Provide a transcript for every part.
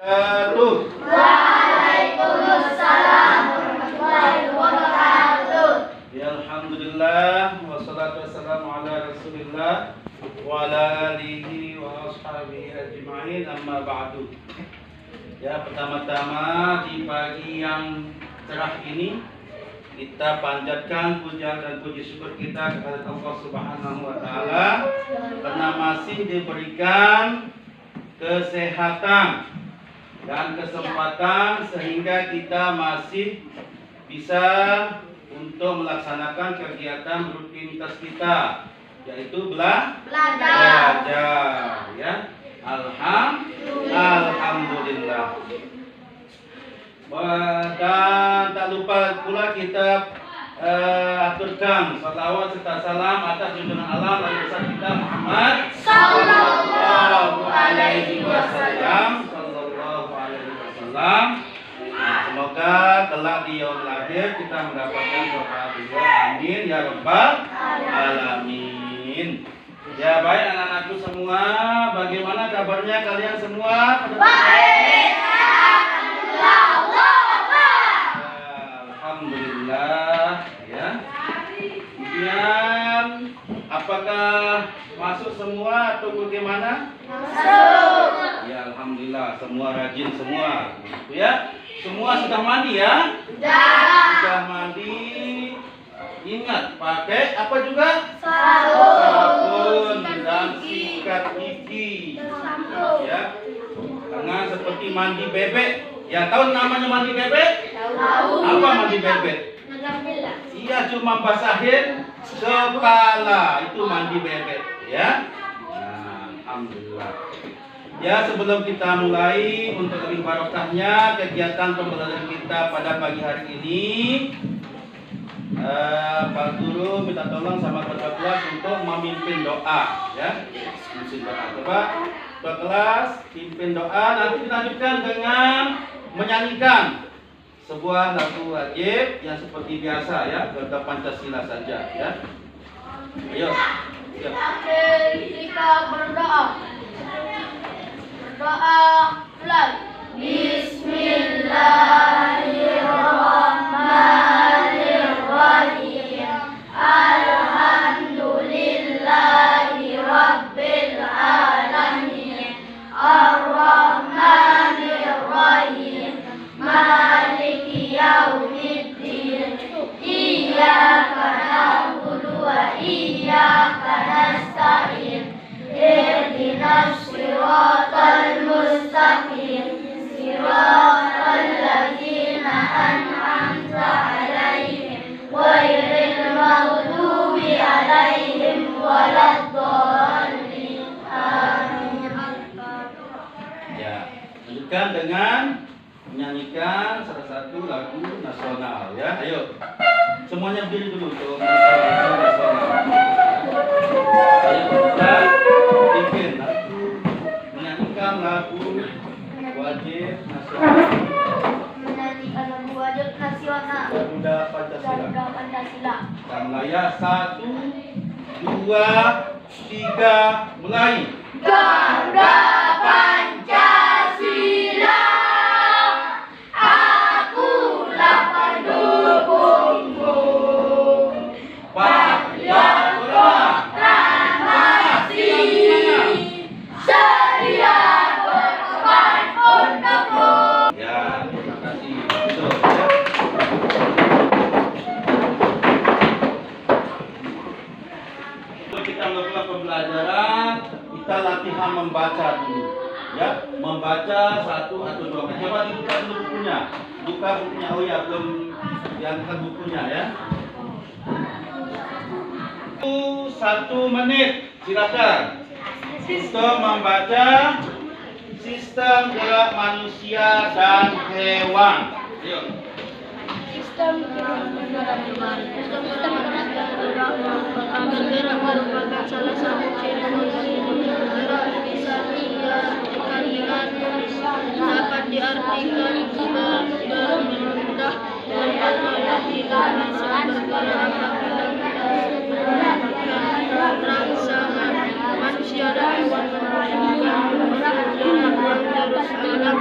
Waalaikumsalam warahmatullahi wabarakatuh. Ya alhamdulillah wassalatu wassalamu ala Rasulillah wa ala alihi wa ashabihi ajma'in, amma ba'du. Ya, pertama-tama di pagi yang cerah ini kita panjatkan puja dan puji syukur kita kepada Allah Subhanahu wa taala karena masih diberikan kesehatan dan kesempatan sehingga kita masih bisa untuk melaksanakan kegiatan rutinitas kita, yaitu belajar ya. Alhamdulillah. Dan tak lupa pula kita aturkan salawat serta salam atas junjungan Allah Nabi besar kita Muhammad sallallahu alaihi wasallam. Semoga kelak di yaumul akhir kita mendapatkan syafaat beliau. Amin ya rabbal alamin. Ya, baik anak-anakku semua, bagaimana kabarnya kalian semua? Baik. Alhamdulillah ya. Kemudian apakah masuk semua atau bagaimana? Masuk. Ya alhamdulillah, semua rajin semua. Gitu ya. Semua sudah mandi ya? Sudah mandi. Ingat pakai apa juga? Sabun dan sikat gigi. Ya. Jangan seperti mandi bebek. Ya, tahu namanya mandi bebek? Tahu. Apa mandi bebek? Iya, cuma basahin kepala. Itu mandi bebek, ya. Nah, alhamdulillah. Ya, sebelum kita mulai untuk lebih barokahnya kegiatan pembelajaran kita pada pagi hari ini, Pak Guru minta tolong sama ketua kelas untuk memimpin doa, ya. Memimpin doa. Coba ketua kelas pimpin doa. Nanti dilanjutkan dengan menyanyikan sebuah lagu wajib yang seperti biasa ya, Garuda Pancasila saja ya. Ayo. Kita berdoa. Berdoa mulai. Bismillahirrahmanirrahim. Alhamdulillahi rabbil alamin. Ar-Rahmanir-Rahim. Maliki yaumiddin. Iyyaka na'budu wa iyyaka nasta'in. Ihdinas siratal mustaqim. Siratal ladzina an'amta 'alaihim ghairil maghdubi 'alaihim waladdallin. Amin. Ya, lanjutkan dengan menyanyikan salah satu lagu nasional ya. Ayo. Semuanya berdiri dulu untuk lagu nasional. Ayo kita bikin lagu, menyanyikan lagu wajib nasional. Menyanyikan lagu wajib nasional. Garuda Pancasila. Garuda Pancasila. Kita mulai ya. 1, 2, 3, mulai. Garuda Pancasila, akulah pendukungmu. Patriot proklamasi, sedia berkorban untukmu. Ya, terima kasih. Betul ya. Untuk kita melakukan pembelajaran, kita latihan membaca dulu. Ya, membaca 1 atau 2 kali. Coba dibuka dulu bukunya. Buka bukunya. Oh ya, belum diangkat bukunya ya. 1 menit, silakan. Untuk membaca sistem gerak manusia dan hewan. Ayo. Sistem gerak merupakan salah satu ciri gerak bisa diartikan dengan dapat diartikan gerak mudah dapat menartikan bisa bergerak apabila mendapatkan rangsangan manusia dan hewan yang terus dalam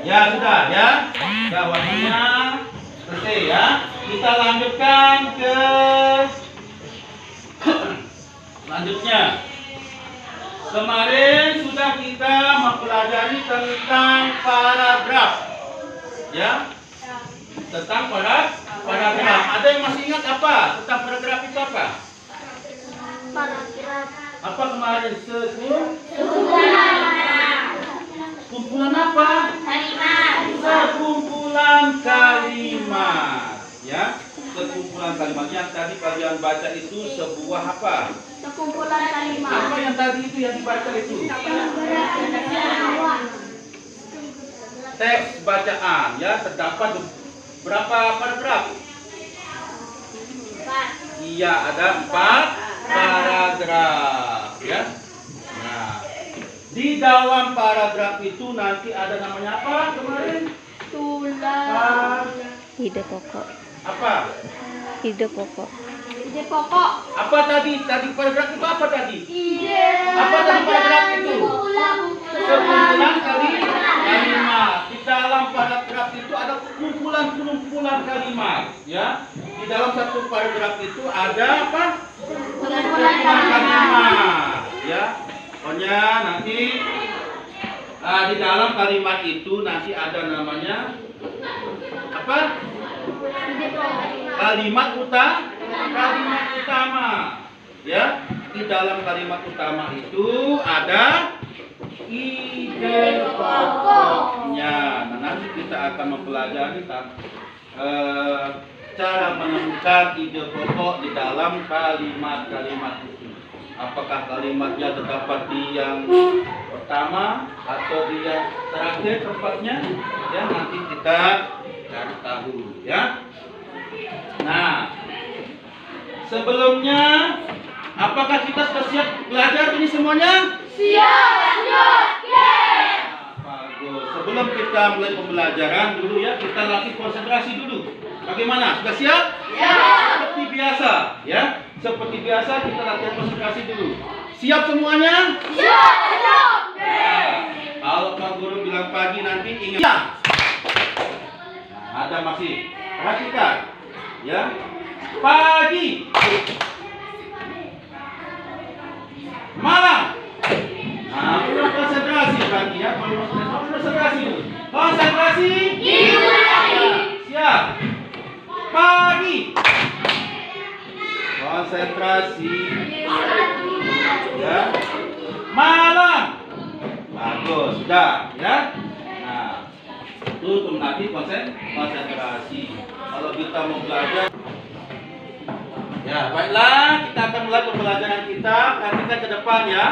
Ya sudah ya. Sudah waktunya selesai ya. Kita lanjutkan ke selanjutnya. Kemarin sudah kita mempelajari tentang paragraf. Ya. Tentang paragraf. Ada yang masih ingat apa? Tentang paragraf itu apa? Paragraf. Apa kemarin? Kumpulan apa? Kalimat. Sekumpulan kalimat. Ya. Sekumpulan kalimat yang tadi kalian baca itu sebuah apa? Sekumpulan kalimat. Apa yang tadi itu yang dibaca itu? Teks bacaan ya, terdapat berapa paragraf? Iya, ada 4 paragraf ya. Nah, di dalam paragraf itu nanti ada namanya apa kemarin? Tulang. Ide pokok. Apa? Ide pokok. Ide pokok. Apa tadi? Tadi paragraf itu apa tadi? Ide. Apa tadi paragraf itu? Sekumpulan kalimat. Di dalam paragraf itu ada kumpulan kalimat, ya. Di dalam satu paragraf itu ada apa? Kumpulan kalimat, ya. Pokoknya nanti di dalam kalimat itu nanti ada namanya apa? Kalimat utama, ya. Di dalam kalimat utama itu ada ide pokoknya. Nah, nanti kita akan mempelajari cara menemukan ide pokok di dalam kalimat-kalimat itu. Apakah kalimatnya terdapat di yang pertama atau di yang terakhir tempatnya? Ya, nanti kita cari tahu, ya. Nah, sebelumnya apakah kita sudah siap belajar ini semuanya? Siap. Bagus. Sebelum kita mulai pembelajaran dulu ya, kita latih konsentrasi dulu. Bagaimana? Sudah siap? Siap. Seperti biasa, ya. Seperti biasa kita latihan konsentrasi dulu. Siap semuanya? Siap. Nah, kalau Pak Guru bilang pagi nanti ingat. Nah, ada masih. Perhatikan, ya. Pagi. Malam. Nah, perlu konsentrasi pagi ya. Konsentrasi. Konsentrasi. Siap. Pagi. Konsentrasi. Ya. Malam. Bagus, sudah ya. Nah, itu nanti konsentrasi. Kalau kita mau belajar, ya baiklah, kita akan mulai pembelajaran kita. Perhatikan ke depan ya.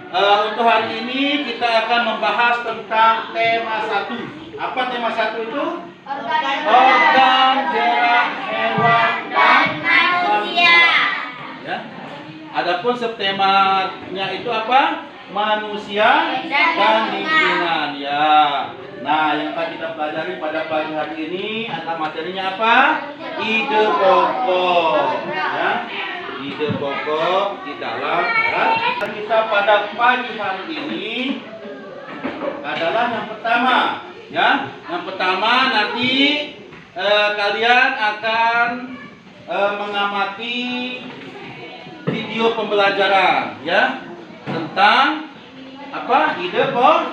Untuk hari ini kita akan membahas tentang tema 1. Apa tema 1 itu? Organ, gerak, hewan, dan manusia. Ya. Adapun subtemanya itu apa? Manusia dan lingkungan. Ya. Nah, yang akan kita pelajari pada pagi hari ini adalah materinya apa? Ide pokok. Ya. Ide pokok di dalam kita pada pagi hari ini adalah yang pertama, ya. Yang pertama nanti kalian akan mengamati video pembelajaran, ya, tentang apa? Ide pokok.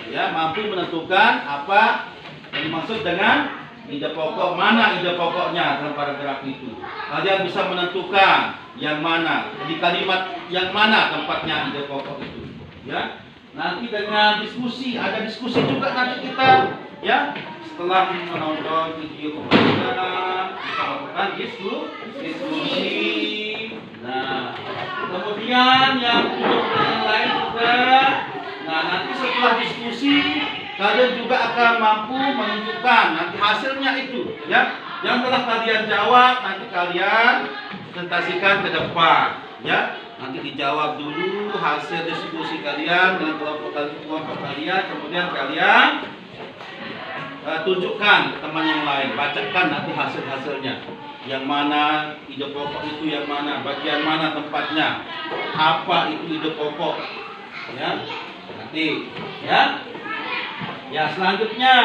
Ya, mampu menentukan apa yang dimaksud dengan ide pokok, mana ide pokoknya dalam paragraf itu. Kalian bisa menentukan yang mana, di kalimat yang mana tempatnya ide pokok itu. Ya, nanti dengan diskusi, ada diskusi juga nanti kita, ya, setelah menonton video pembelajaran kita lakukan diskusi. Nah, kemudian yang lain juga. Nah, nanti setelah diskusi kalian juga akan mampu menunjukkan nanti hasilnya itu, ya. Yang telah kalian jawab nanti kalian presentasikan ke depan, ya. Nanti dijawab dulu hasil diskusi kalian dengan kelompok kalian, kemudian kalian tunjukkan ke teman yang lain, bacakan nanti hasilnya. Yang mana ide pokok itu, yang mana, bagian mana tempatnya, apa itu ide pokok. Ya, nanti. Ya. Ya, selanjutnya.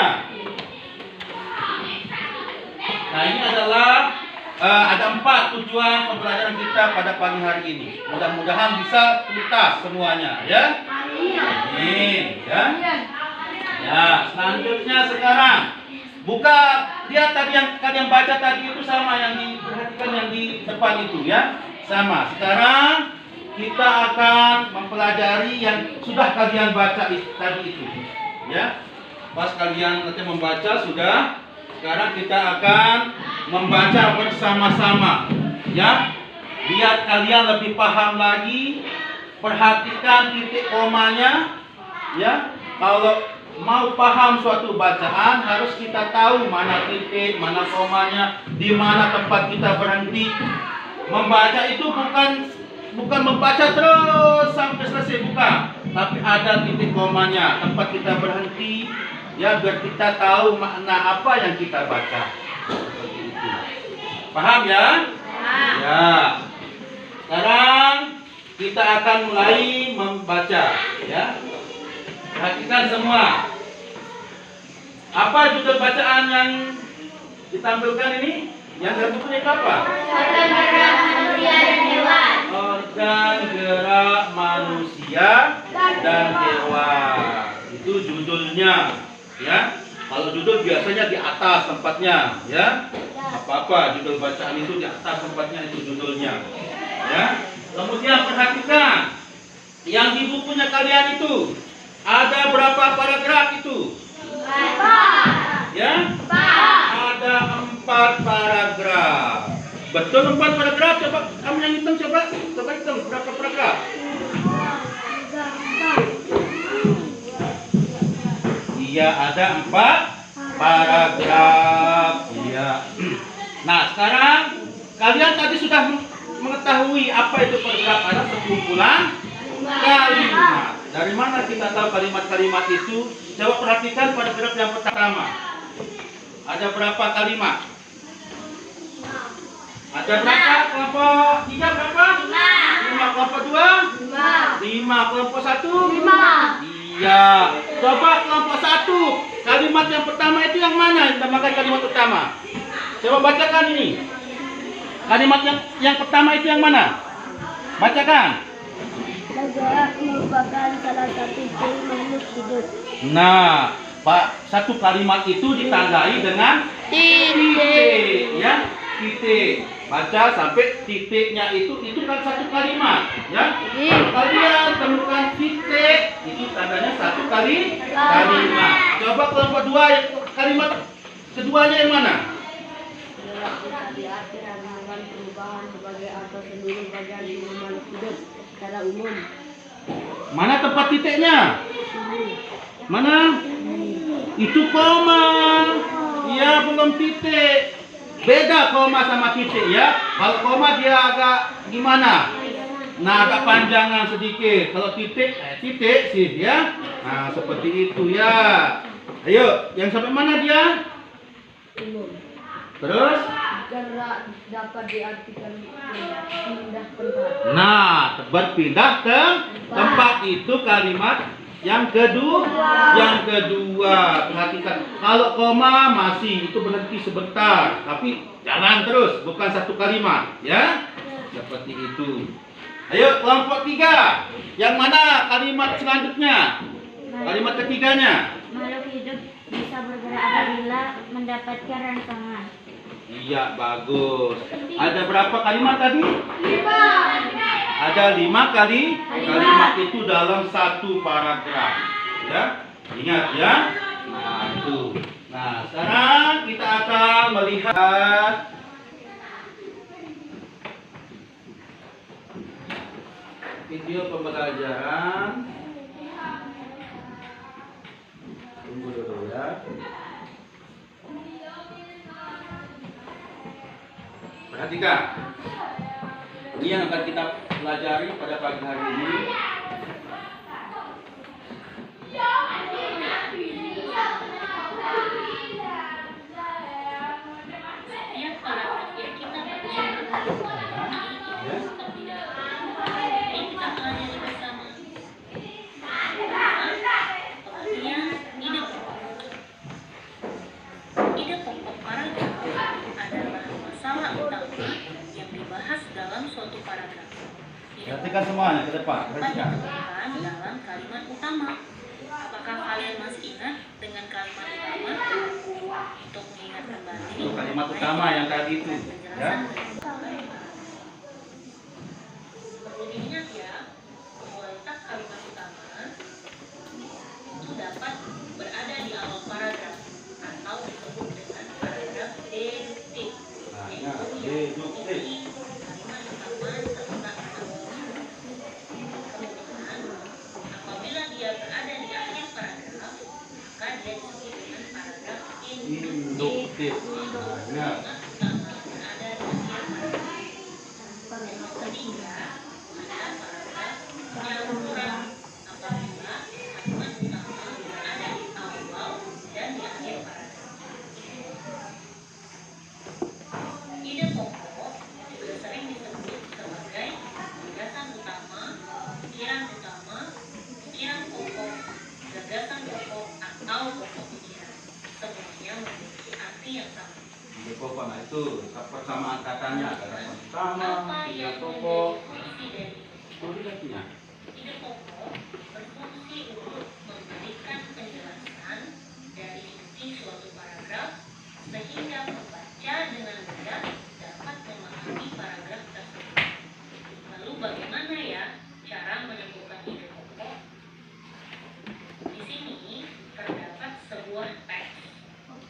Nah, ini adalah ada 4 tujuan pembelajaran kita pada pagi hari ini. Mudah-mudahan bisa tuntas semuanya, ya. Amin, ya. Ya, selanjutnya sekarang buka, lihat tadi yang kalian baca tadi itu sama yang diperhatikan yang di depan itu, ya. Sama. Sekarang kita akan mempelajari yang sudah kalian baca tadi itu, ya. Pas kalian nanti membaca sudah, sekarang kita akan membaca bersama-sama, ya. Biar kalian lebih paham lagi, perhatikan titik komanya, ya. Kalau mau paham suatu bacaan harus kita tahu mana titik, mana komanya, di mana tempat kita berhenti. Membaca itu bukan membaca terus sampai selesai, bukan, tapi ada titik komanya, tempat kita berhenti, ya, biar kita tahu makna apa yang kita baca. Seperti itu. Paham ya? Ya. Sekarang kita akan mulai membaca, ya. Perhatikan semua. Apa judul bacaan yang ditampilkan ini? Yang bentuknya apa? Organ gerak manusia dan hewan. Organ gerak manusia dan hewan. Itu judulnya, ya. Kalau judul biasanya di atas tempatnya, ya. Apa-apa judul bacaan itu di atas tempatnya, itu judulnya, ya. Kemudian perhatikan yang di bukunya kalian itu ada berapa paragraf itu? Ya? Ada 4 paragraf. Betul 4 paragraf? Coba kamu yang hitung, coba hitung berapa paragraf? Iya, ada 4 paragraf. Iya. Nah, sekarang kalian tadi sudah mengetahui apa itu paragraf. Ada sekumpulan kalimat. Dari mana kita tahu kalimat-kalimat itu? Coba perhatikan paragraf yang pertama. Ada berapa kalimat? Ada berapa? Kelompok 3 berapa? 5. Kelompok 2? 5. Kelompok 1? 5. Iya. Coba kelompok 1. Kalimat yang pertama itu yang mana? Yang dinamakan kalimat utama. Coba bacakan ini. Kalimat yang pertama itu yang mana? Bacakan. Negara merupakan salah satu ciri makhluk hidup. Nah, satu kalimat itu ditandai dengan titik, ya, titik. Baca sampai titiknya itu kan satu kalimat, ya. Kalau kalian temukan titik, itu tandanya satu kalimat. Coba kelompok 2, kalimat keduanya yang mana? Diatur melakukan perubahan sebagai atau seluruh bagian tubuh makhluk hidup secara umum. Mana tempat titiknya? Mana? Itu koma. Iya, belum titik. Beda koma sama titik, ya. Kalau koma dia agak gimana? Nah, agak panjangan sedikit. Kalau titik sih, ya. Nah, seperti itu, ya. Ayo, yang sampai mana dia? Umum. Terus? Gerak dapat diartikan pindah tempat. Nah, berpindah ke tempat itu kalimat yang kedua. Perhatikan. Kalau koma masih itu berhenti sebentar, tapi jalan terus, bukan satu kalimat, ya. Seperti itu. Ayo kelompok 3. Yang mana kalimat selanjutnya? Kalimat ketiganya. Makhluk hidup bisa bergerak apabila mendapatkan rangsangan. Iya, bagus. Ada berapa kalimat tadi? 5. Ada 5 kalimat itu dalam satu paragraf. Ya, ingat ya. Nah, itu. Nah, sekarang kita akan melihat video pembelajaran. Tunggu dulu ya. Perhatikan. Ini yang akan kita pelajari pada pagi hari ini. Perhatikan semuanya ke depan. Perhatikan. Dalam kalimat utama. Apakah kalian masih ingat dengan kalimat utama? Untuk mengingat kembali. Itu kalimat utama yang tadi itu, ya. Perlu diingat ya, bahwa letak kalimat utama itu dapat berada di awal paragraf atau disebut dengan paragraf deduktif. Nah, ya, deduktif. Kalimat utama serta kemudian apabila dia berada di akhir paragraf, maka dia disebut dengan paragraf Induktif. Nah, ya. utama berada di akhir paragraf. Yang ketiga, ada paragraf penyaluran apabila kalimat utama berada di awal dan di akhir paragraf. Ide pokok juga sering disebut sebagai gagasan utama, pikiran pokok, gagasan pokok atau pokok pikiran. Semuanya memiliki arti yang sama. Ide pokok, nah itu persamaan katanya, gagasan utama, Apa ide yang pokok. menjadi fungsi dari Kodenya. ide pokok berfungsi untuk memberikan penjelasan dari inti suatu paragraf sehingga pembaca dengan mudah dapat memahami paragraf tersebut. Lalu bagaimana ya cara menentukan ide pokok? Di sini terdapat sebuah teks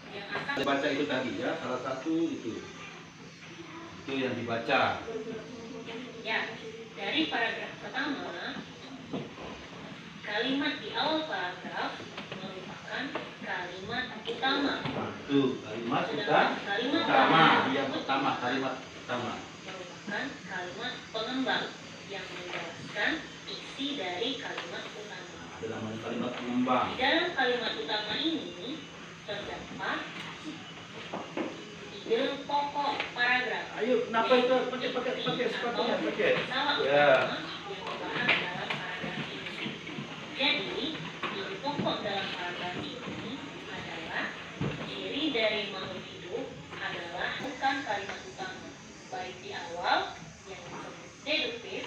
yang akan Dibaca itu tadi ya, salah satu itu yang dibaca. ya dari paragraf pertama. Kalimat di awal paragraf merupakan kalimat utama. Nah, itu kalimat Sedangkan kalimat utama, terakhir yang pertama, kalimat utama. merupakan kalimat pengembang yang menjelaskan isi dari kalimat utama. Ada namanya kalimat pengembang. Di dalam kalimat utama ini terdapat ide pokok paragraf. Ayo, kenapa itu pakai sepatunya pakai? Salah Ya. utama yang dibahas dalam paragraf ini. Jadi, ide pokok dalam paragraf ini adalah ciri dari makhluk hidup adalah bukan kalimat utama, baik di awal yang disebut deduktif,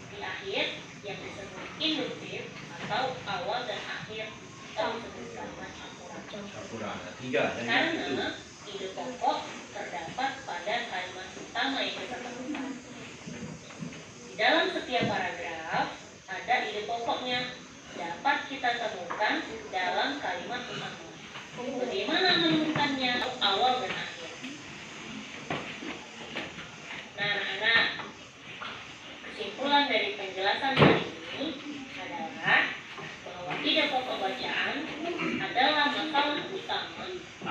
di akhir yang disebut induktif, atau awal dan akhir yang disebut kalimat akurat. Campur ada 3 ya itu. Karena ide pokok terdapat pada kalimat utama yang kita temukan. Di dalam setiap paragraf ada ide pokoknya dapat kita temukan dalam kalimat utama. Bagaimana menemukannya awal dan akhir? Nah, anak-anak, kesimpulan dari penjelasan tadi ini adalah bahwa ide pokok bacaan adalah masalah utama.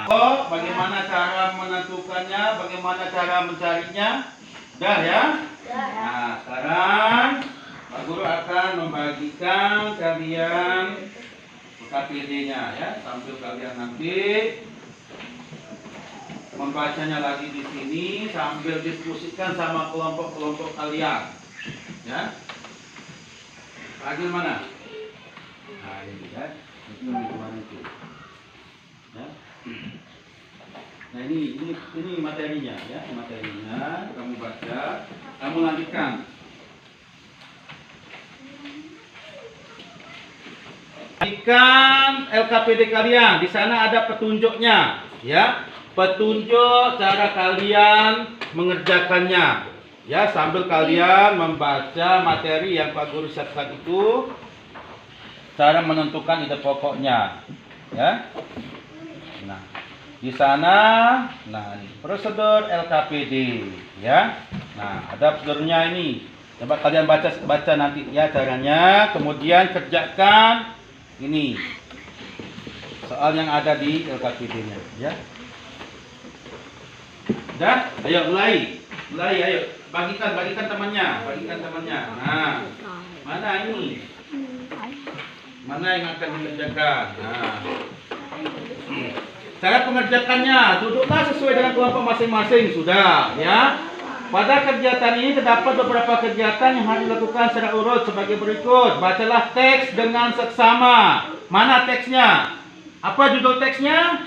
Oh, bagaimana cara menentukannya, bagaimana cara mencarinya? Dah ya? Nah, sekarang Pak Guru akan membagikan kalian KPD-nya ya, sambil kalian nanti membacanya lagi di sini sambil diskusikan sama kelompok-kelompok kalian. Ya. Agil mana? Nah, ini ya. Itu kemarin itu. Ya. Nah, ini materinya ya, materinya kamu baca, kamu lanjutkan. Ikan LKPD kalian, di sana ada petunjuknya, ya, petunjuk cara kalian mengerjakannya, ya, sambil kalian membaca materi yang Pak Guru siapkan itu, cara menentukan ide pokoknya, ya. Nah, di sana, nah, ini prosedur LKPD, ya. Nah, ada prosedurnya ini. Coba kalian baca nanti ya caranya, kemudian kerjakan. Ini soal yang ada di LKPD-nya, ya. Dah, ayo mulai, ayo bagikan temannya, Nah, mana ini? Mana yang akan dikerjakan? Nah, cara pengerjakannya, duduklah sesuai dengan kelompok masing-masing, sudah, ya. Pada kegiatan ini terdapat beberapa kegiatan yang harus dilakukan secara urut sebagai berikut. Bacalah teks dengan seksama. Mana teksnya? Apa judul teksnya?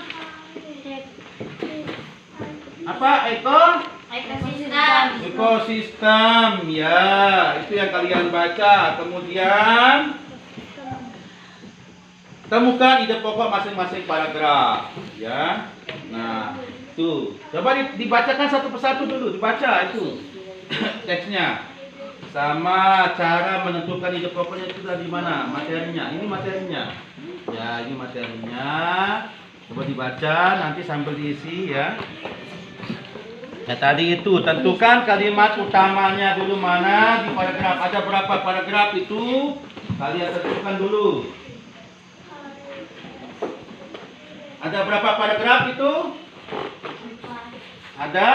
Apa, Eko? Ekosistem. Ekosistem, ya, itu yang kalian baca. Kemudian temukan ide pokok masing-masing paragraf, ya. Nah, tuh, coba dibacakan satu persatu dulu, dibaca itu teksnya. Sama cara menentukan ide pokoknya itu dari mana? Materinya. Ini materinya. Ya, ini materinya. Coba dibaca, nanti sambil diisi ya. Ya tadi itu tentukan kalimat utamanya dulu mana di paragraf. Ada berapa paragraf itu? Kalian tentukan dulu. Ada berapa paragraf itu? Ada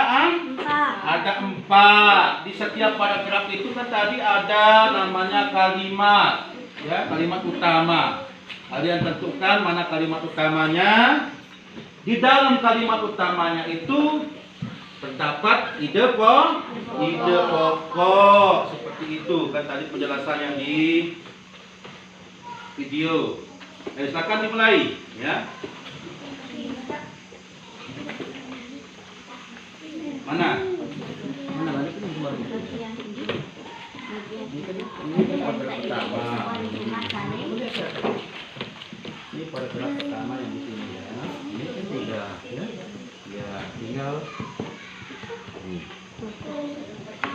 ada 4. Di setiap paragraf itu kan tadi ada namanya kalimat, ya, kalimat utama. Kalian tentukan mana kalimat utamanya. Di dalam kalimat utamanya itu terdapat ide pokok seperti itu kan tadi penjelasan yang di video. Silakan dimulai, ya. Mana lagi kan kemarin? Ini paragraf pertama. Ini paragraf pertama yang di sini ya. Ini kan sudah ya. Ya, tinggal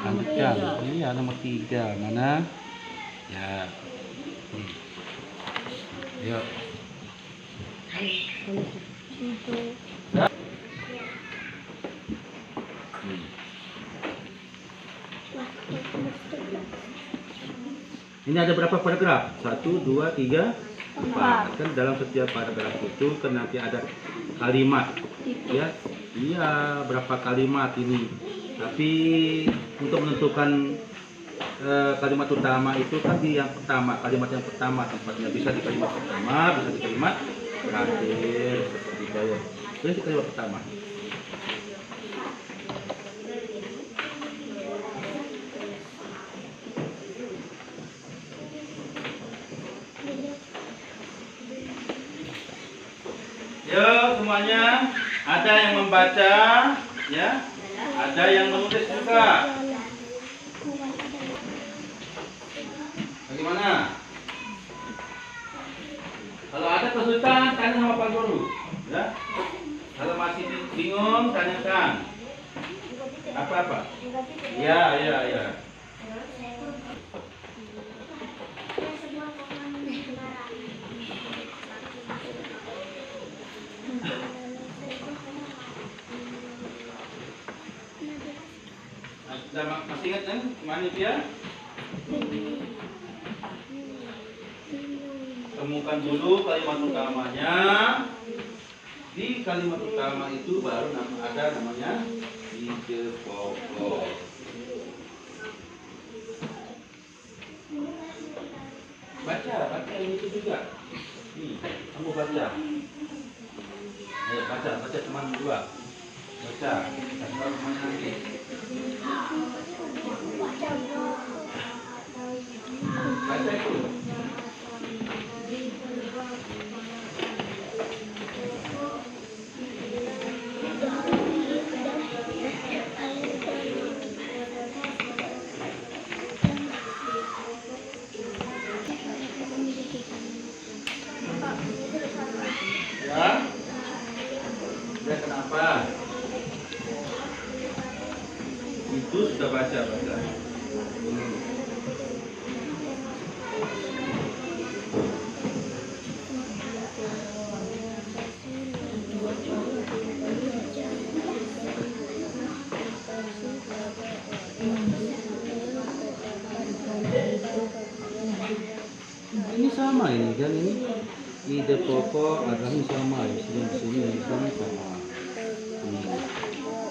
lanjutkan. Ini ya nomor 3 mana? Ya. Yuk. Ini ada berapa paragraf? 1, 2, 3, 4. Kan dalam setiap paragraf itu kan nanti ada kalimat, ya. Iya, berapa kalimat ini? Tapi untuk menentukan kalimat utama itu kan di yang pertama, kalimat yang pertama tempatnya bisa di kalimat pertama, bisa di kalimat terakhir seperti itu. Jadi di kalimat pertama. Yuk semuanya, ada yang membaca, ya, ada yang menulis juga. Bagaimana? Kalau ada kesulitan, tanya sama Pak Guru, ya. Kalau masih bingung, tanyakan. Apa-apa? Ya. Masih ingat kan kemana dia? Temukan dulu kalimat utamanya. Di kalimat utama itu baru ada namanya ide pokok. Baca yang itu juga. Nih, kamu baca. Ayo baca teman dua. Baca. Baca teman nanti. Baca itu. Ya. Ya kenapa? Itu sudah baca. Ini sama ini kan ini ide pokok adalah sama ya sini sama.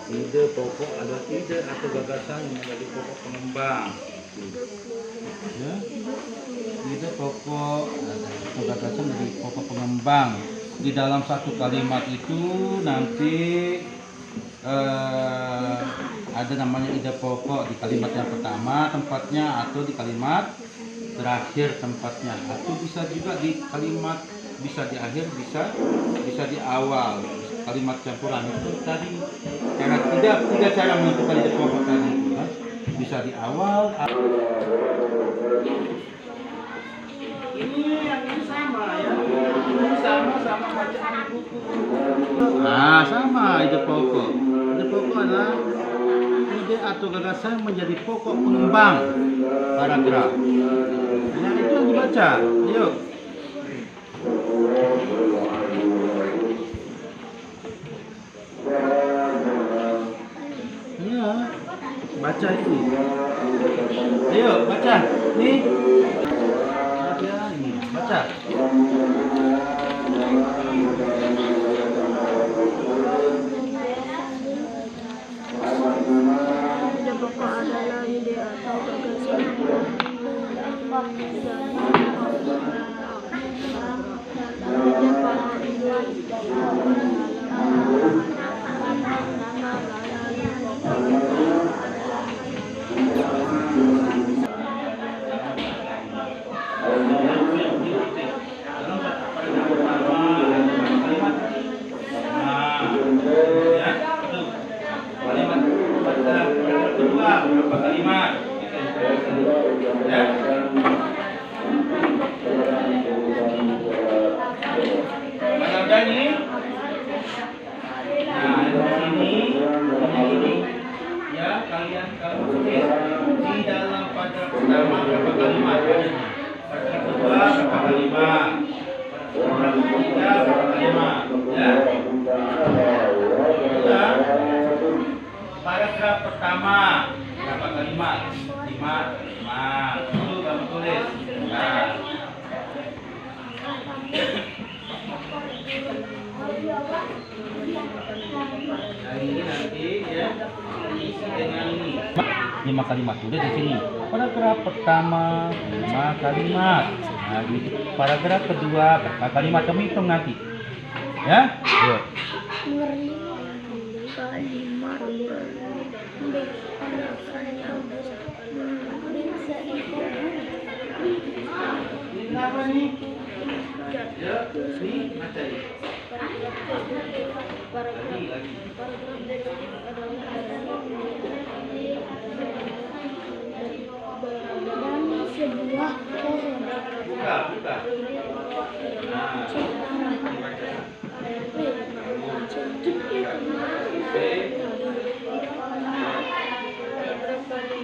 Ide pokok adalah ide atau gagasan yang menjadi pokok pengembang. Ya. Ide pokok atau gagasan menjadi pokok pengembang. Di dalam satu kalimat itu nanti ada namanya ide pokok di kalimat yang pertama tempatnya atau di kalimat terakhir tempatnya atau bisa juga di kalimat bisa di akhir bisa di awal kalimat campuran itu tadi Karena tiga cara menentukan ide pokok tadi itu kan. Bisa di awal. Ini yang ini sama ya. Ini sama bacaan buku. Nah, sama ide pokok. Ide pokok adalah ide atau gagasan menjadi pokok pengembang paragraf. Nah, itu yang dibaca. Yuk. Ya, baca itu. Ayo, baca. Nih. Ya, ini. Baca. Ide pokok adalah ide atau gagasan Berapa kalimat? Ya. Mana ada ini? Nah, ini. Ya, kalian kalau tulis di dalam paragraf pertama berapa kalimat? Paragraf kedua berapa kalimat? Paragraf ketiga berapa kalimat? Ya. Ya. Paragraf pertama berapa kalimat? 5. Itu kamu tulis. Nah. Nah, ini nanti ya isi dengan ini. 5 kalimat tulis di sini. Paragraf pertama 5 kalimat. Nah, di paragraf kedua berapa kalimat? Kamu hitung nanti. Ya? Yuk. Apa nih? Ya, ini baca ini. Lagi. sebuah pohon. Buka. Nah,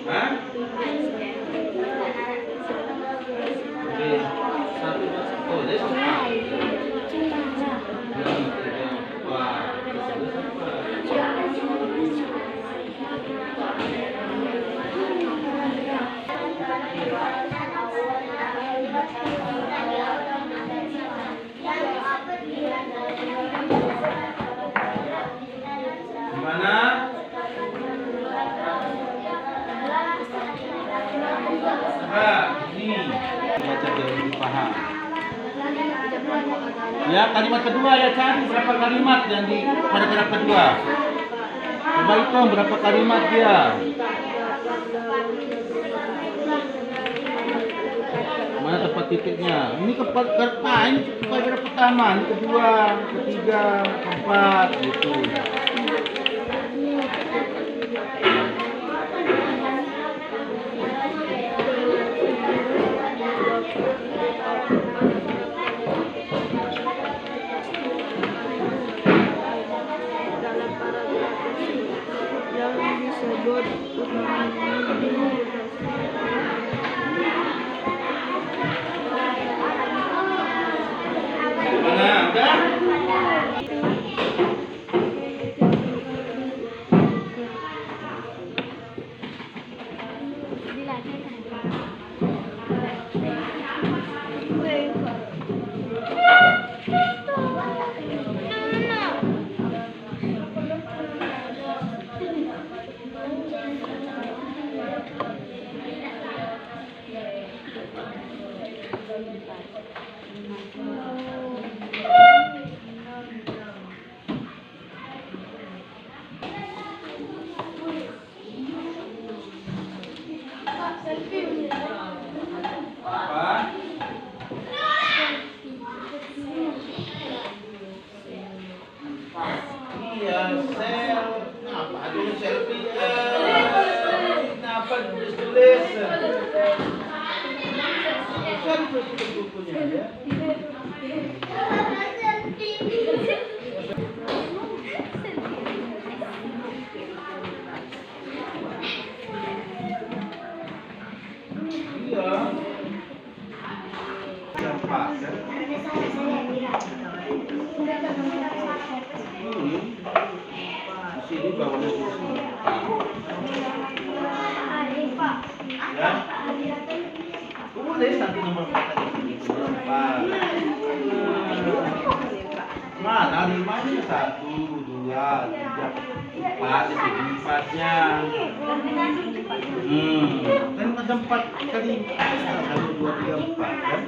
Hah? Gimana? Ini baca biar lebih paham. Ya, kalimat kedua ya, cari berapa kalimat yang di paragraf kedua. Coba hitung berapa kalimat dia. Mana tempat titiknya? Ini ini paragraf pertama, ini kedua, ketiga, keempat, gitu. Yang disebut Mana ada? Apa? Iya, sel. Nah, 4 kan? Di sini bawahnya kursi 4. Ya. Boleh nanti nomor 4 tadi. Nomor 4. Mana 5-nya? 1, 2, 3, 4. Di sini 4-nya. Kan ada 4 kali 1, 2, 3, 4 kan?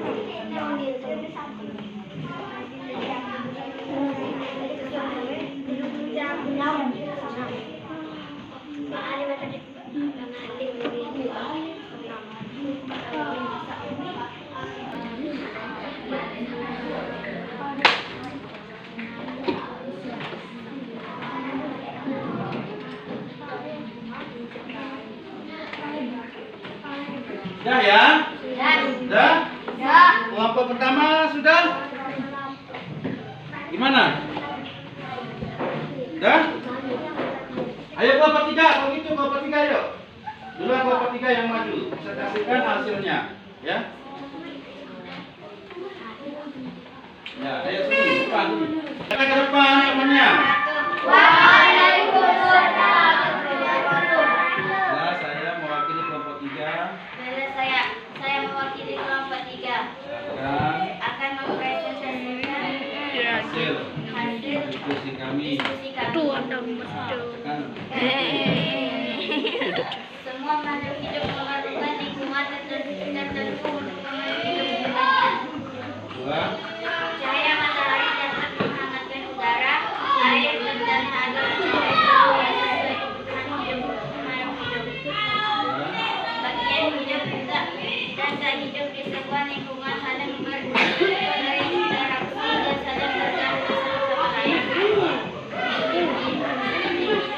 Sudah ya? Sudah? Kelompok pertama sudah? Gimana? Sudah? Ayo kelompok 3, kalau gitu kelompok 3 ayo. Duluan kelompok 3 yang maju. Saya kasihkan hasilnya, ya. Ya, ayo sini, depan. Kita ke depan temannya. Ya, saya mewakili kelompok 3. Saya mewakili kelompok 3 akan mempresentasikan Hasil hasil diskusi kami. Tekan. Semua makhluk hidup memerlukan lingkungan tertentu untuk menghidupkannya. 2. Cahaya matahari dapat menghangatkan udara, air, dan tanah agar mencapai sesuai kebutuhan hidup makhluk hidup. Bagian hidup dan tak hidup di sebuah lingkungan saling berinteraksi dan saling bergantung satu sama lain. Itu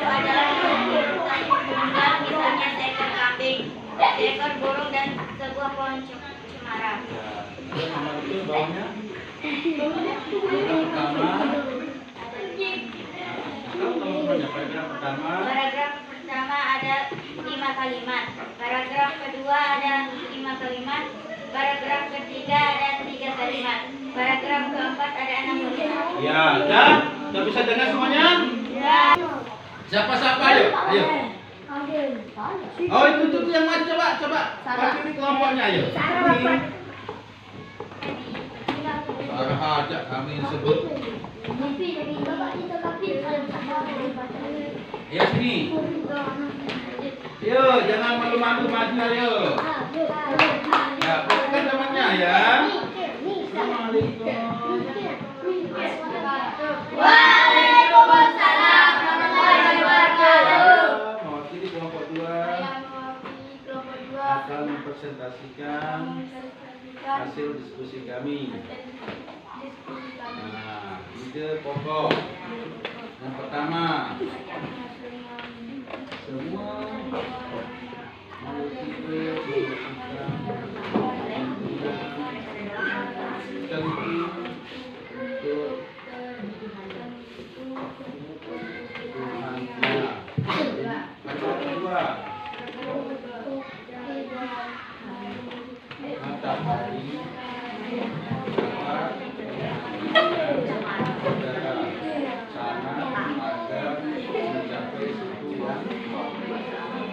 adalah kebutuhan tunggal, misalnya seekor kambing, seekor burung, dan sebuah pohon cemara. Ya, nomor itu bawahnya. Paragraf pertama ada 5 kalimat. Paragraf kedua ada 5 kalimat. Paragraf ketiga ada 3 kalimat. Paragraf keempat ada 6 kalimat. Ya, sudah bisa dengar semuanya? Ya. Siapa ayo? Ayo. Oh, itu yang maju coba. Pakili kelompoknya ayo. Sarah aja kami sebut. Ya sini. Yo, jangan malu-malu, maju ayo. Ya, perhatikan temannya ya. Assalamualaikum. Waalaikumsalam warahmatullahi wabarakatuh. Mewakili kelompok 2 akan mempresentasikan hasil diskusi kami. Nah, ide pokok yang pertama, semua makhluk hidup membutuhkan tentu untuk Tuhannya. Yang kedua, matahari dapat udara sana agar mencapai suhu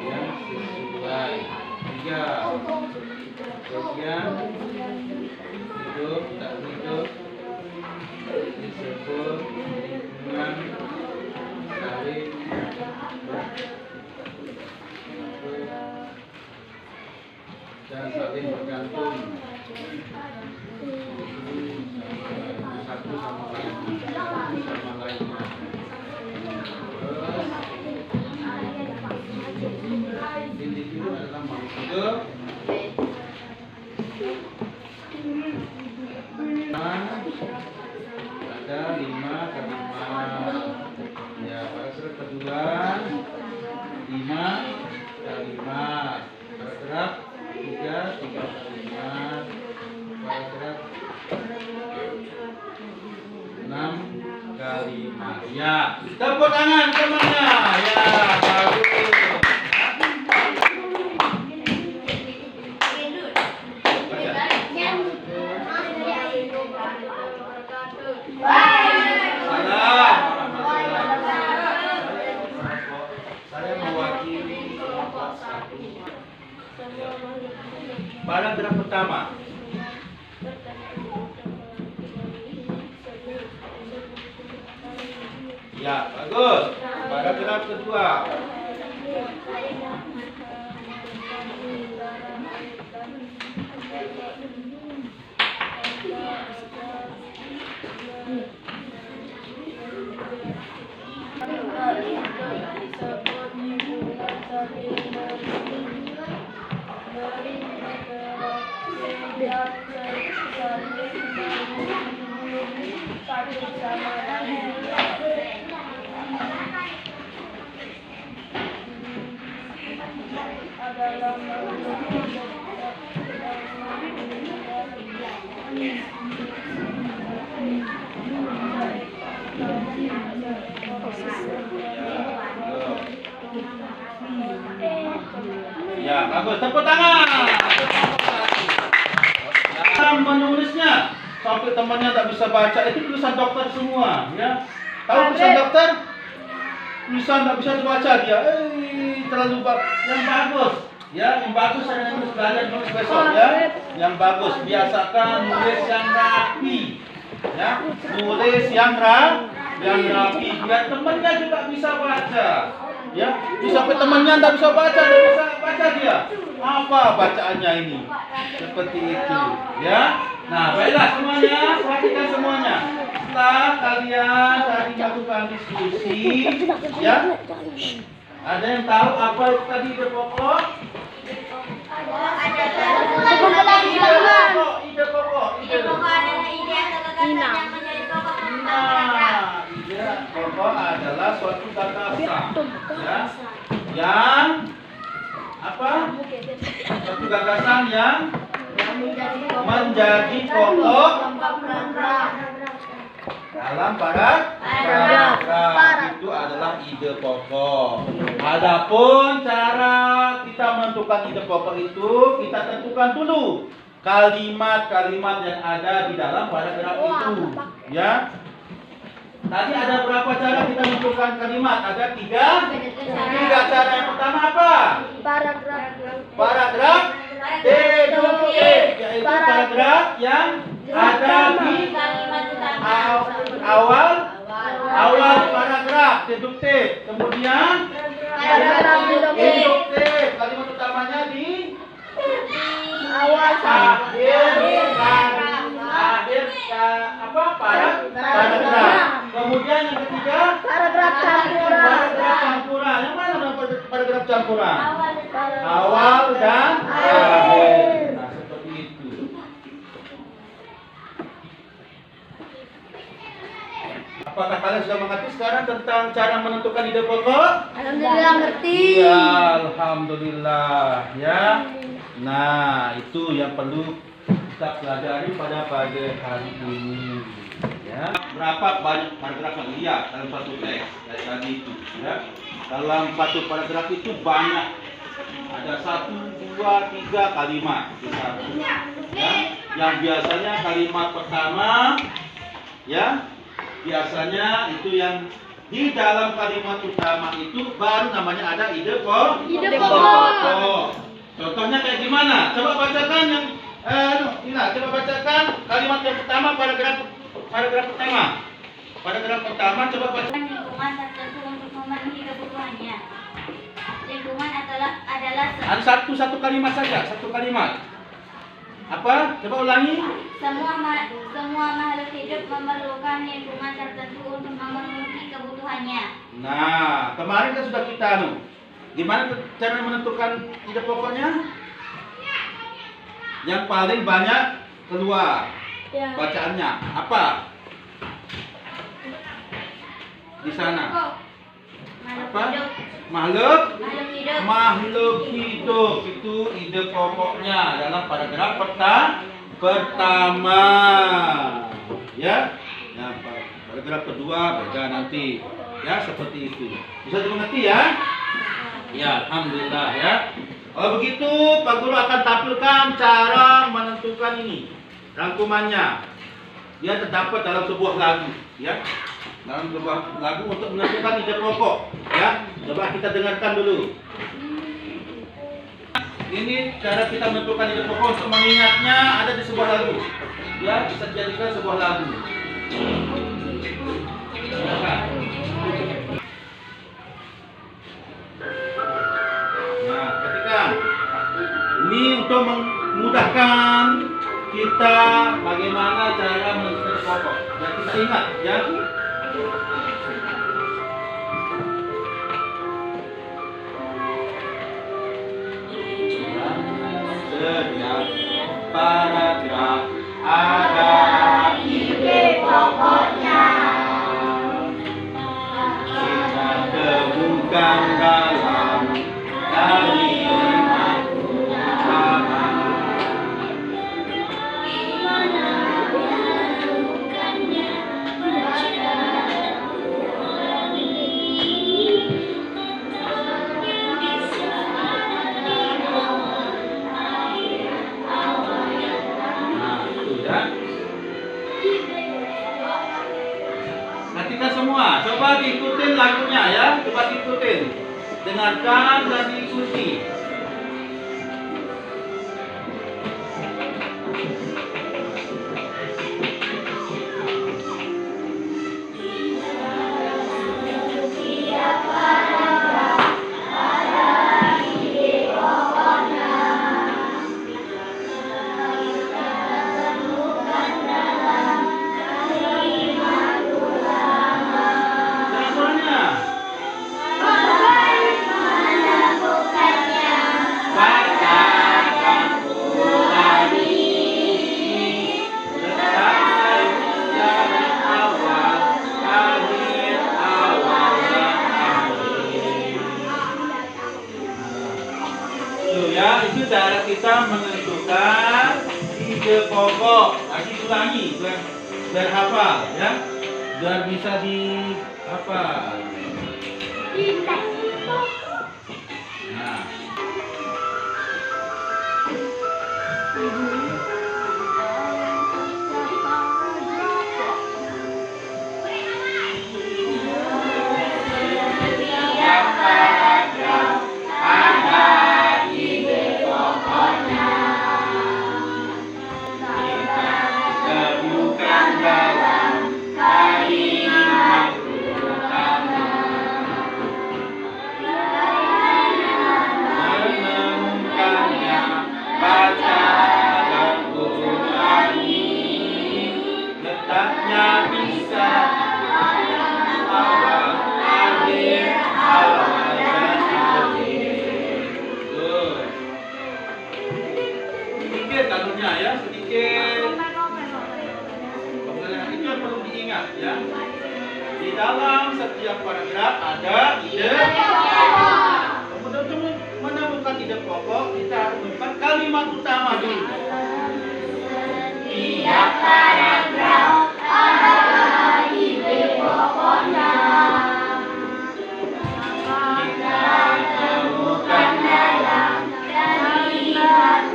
yang sesuai. 3. Bagian hidup tak hidup disebut lingkungan saling dan saling bergantung satu sama lainnya. Terus individu adalah makhluk hidup. Ada 5 kalimat. Ya, paragraf kedua 5 kalimat. Paragraf 3 kalimat. Paragraf 6 kalimat. Ya, tepuk tangan temannya. Ya, bagus. Baca. paragraf pertama. Ya, bagus. Paragraf kedua. Ya, bagus. Tepuk tangan. Menulisnya sampai temannya tak bisa baca, itu tulisan dokter semua, ya. Tahu tulisan dokter? Tulisan tak bisa dibaca dia. Terlalu yang bagus. Ya, yang bagus saya nulis belajar nulis besok ya. Yang bagus biasakan nulis yang rapi. Ya, nulis yang rapi biar temannya juga bisa baca. Ya, sampai temannya tidak bisa baca, tidak bisa baca dia. Apa bacaannya ini? Seperti itu, ya. Nah, baiklah semuanya, perhatikan semuanya. Setelah kalian tadi melakukan diskusi, ya. Ada yang tahu apa itu tadi ide pokok? Ide pokok adalah ide atau gagasan yang menjadi pokok tentang paragraf. Ide pokok adalah suatu gagasan, ya. Yang apa? Suatu gagasan yang menjadi pokok dalam paragraf. Itu adalah ide pokok. Adapun cara kita menentukan ide pokok itu, kita tentukan dulu kalimat-kalimat yang ada di dalam paragraf itu, ya. Tadi ada berapa cara kita menentukan kalimat? Ada tiga cara. Yang pertama apa? Paragraf deduktif, yaitu paragraf yang ada di awal paragraf deduktif. Kemudian Paragraf induktif, kalimat utamanya di awal akhir paragraf. Kemudian yang ketiga paragraf campuran. Yang mana paragraf campuran? Awal dan akhir. Nah, seperti itu. Apakah kalian sudah mengerti sekarang tentang cara menentukan ide pokok? Alhamdulillah ngerti. Iya, alhamdulillah, ya. Nah, itu yang perlu kita pelajari pada pagi hari ini. Ya. Berapa banyak paragraf yang lihat dalam satu teks kayak tadi itu, ya. Dalam satu paragraf itu banyak. Ada 1, 2, 3 kalimat di satu. Ya. Yang biasanya kalimat pertama, ya. Biasanya itu yang di dalam kalimat utama itu baru namanya ada ide pokok. Contohnya kayak gimana? Coba bacakan yang coba bacakan kalimat yang pertama paragraf pertama. Paragraf pertama coba baca. Lingkungan tertentu untuk memenuhi kebutuhannya. Lingkungan adalah Ada satu kalimat saja, satu kalimat. Apa? Coba ulangi. semua makhluk hidup memerlukan lingkungan tertentu untuk memenuhi kebutuhannya. Nah, kemarin kan sudah kita gimana cara menentukan ide pokoknya? Yang paling banyak keluar bacaannya apa? Di sana. Apa? Makhluk hidup itu ide pokoknya dalam paragraf pertama. Ya. Nah, paragraf kedua beda nanti. Ya, seperti itu. Bisa dimengerti ya? Ya, alhamdulillah ya. Kalau begitu, Pak Guru akan tampilkan cara menentukan ini. Rangkumannya. Dia terdapat dalam sebuah lagu, ya. Dalam sebuah lagu untuk menentukan ide pokok, ya. Coba kita dengarkan dulu. Ini cara kita menentukan ide pokok. Untuk mengingatnya ada di sebuah lagu. Ya, bisa dijadikan sebuah lagu. Nah, ketika ini untuk memudahkan kita bagaimana cara menentukan ide pokok. Dan kita ingat ya. Setiap paragraf ada ide pokoknya. Kita temukan dalam kalimat utama. Kita semua coba diikutin lagunya ya, coba diikutin, dengarkan dan diikuti. Ya, itu cara kita menentukan ide pokok. Lagi ulangi biar hafal ya, biar bisa dihafal. Nah. Lagunya ya, sedikit. Itu yang perlu diingat ya. Di dalam setiap paragraf ada ide pokok. Untuk menemukan ide pokok, kita harus menemukan kalimat utama dulu. Setiap paragraf ada ide pokoknya. Kita temukan dalam kalimat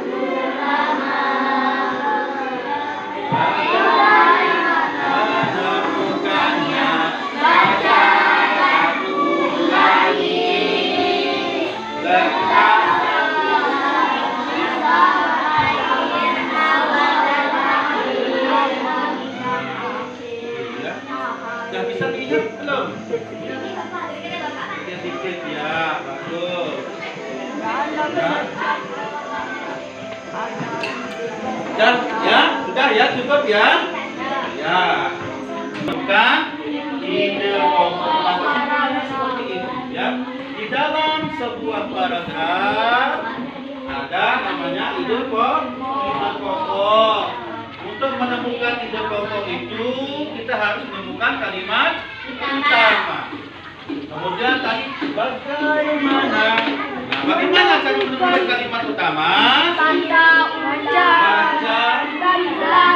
bisa diingat belum? Dikit-dikit ya, bagus. Ya, sudah ya, cukup ya. Ya, bukan ide pokok seperti ini ya. Di dalam sebuah paragraf ada namanya ide pokok. Untuk menemukan ide pokok itu kita harus menemukan kalimat utama. Kemudian tadi bagaimana cara menemukan kalimat utama? Baca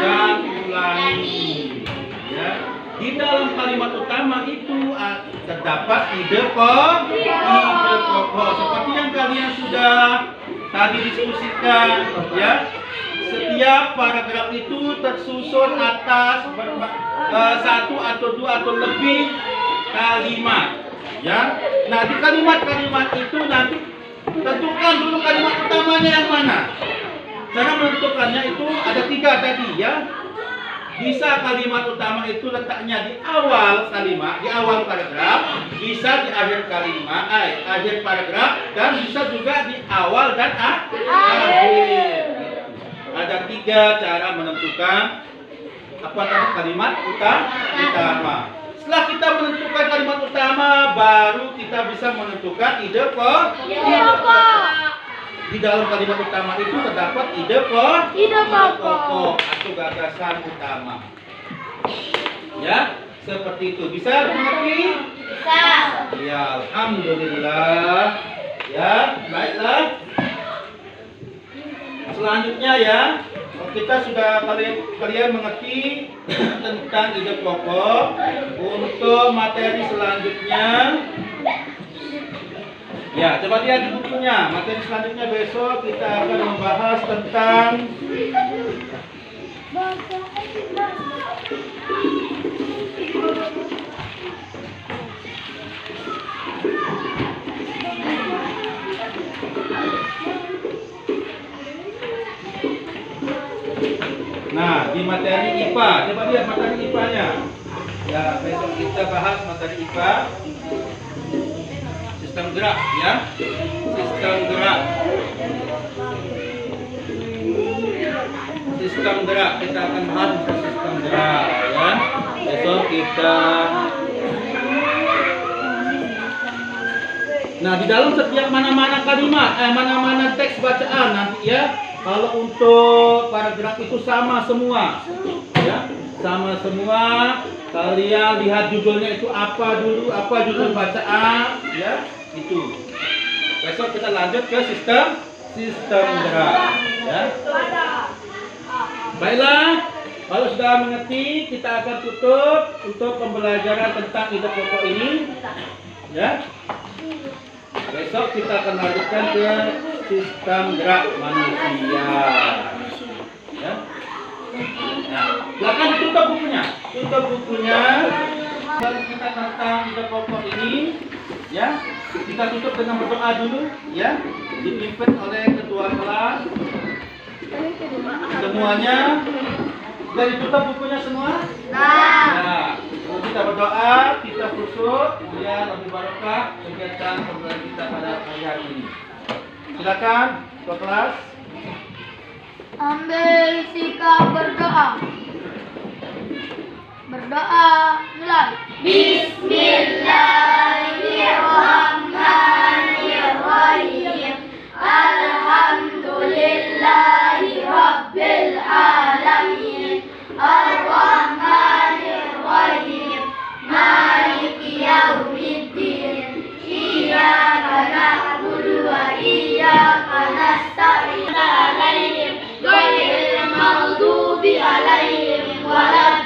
dan ulangi. Ya. Di dalam kalimat utama itu terdapat ide pokok. Seperti yang kalian sudah tadi diskusikan, ya. Setiap paragraf itu tersusun atas satu atau dua atau lebih kalimat, ya. Nah, di kalimat-kalimat itu nanti Tentukan dulu kalimat utamanya yang mana. Cara menentukannya itu ada 3 tadi ya. Bisa kalimat utama itu letaknya di awal kalimat, di awal paragraf, bisa di akhir kalimat, akhir paragraf, dan bisa juga di awal dan akhir. Ada 3 cara menentukan apa tadi kalimat utama. Setelah kita menentukan kalimat utama, baru kita bisa menentukan ide pokok. Di dalam kalimat utama itu terdapat ide pokok atau gagasan utama. Ya, seperti itu. Bisa dimengerti? Bisa. Ya, alhamdulillah. Ya, baiklah. Selanjutnya ya, kita sudah kalian mengerti tentang ide pokok. Untuk materi selanjutnya, ya, coba lihat di bukunya. Materi selanjutnya besok kita akan membahas tentang nah, di materi IPA. Coba lihat materi IPA-nya. Ya, besok kita bahas materi IPA. Sistem gerak ya. Sistem gerak. Sistem gerak. Kita akan bahas tentang sistem gerak ya. Besok kita. Nah, di dalam setiap mana-mana kalimat, mana-mana teks bacaan nanti ya. Kalau untuk paragraf itu sama semua. Ya, sama semua. Kalian lihat judulnya itu apa dulu, apa judul bacaan, ya, itu. Besok kita lanjut ke sistem gerak, ya. Baiklah, kalau sudah mengerti, kita akan tutup untuk pembelajaran tentang ide pokok ini, ya. Besok kita akan lanjutkan ke sistem gerak manusia, ya. Nah, silakan ditutup bukunya. Tutup bukunya. Baru kita tentang ide pokok ini, ya. Kita tutup dengan berdoa dulu, ya. Dipimpin oleh ketua kelas. Semuanya sudah ditutup bukunya semua? Nah, kita berdoa, kita khusyuk, kemudian lebih barokah kegiatan pembelajaran kita pada hari ini. Silakan ketua kelas. Ambil sikap berdoa. Berdoa, mulai. Bismillahirrahmanirrahim. Alhamdulillahi Rabbil Alamin. Ar-Rahmanir-Rahim. Maliki yaumiddin. Iyyaka na'budu wa iyyaka nasta'in. Alaihim ghairil maghdubi alaihim walad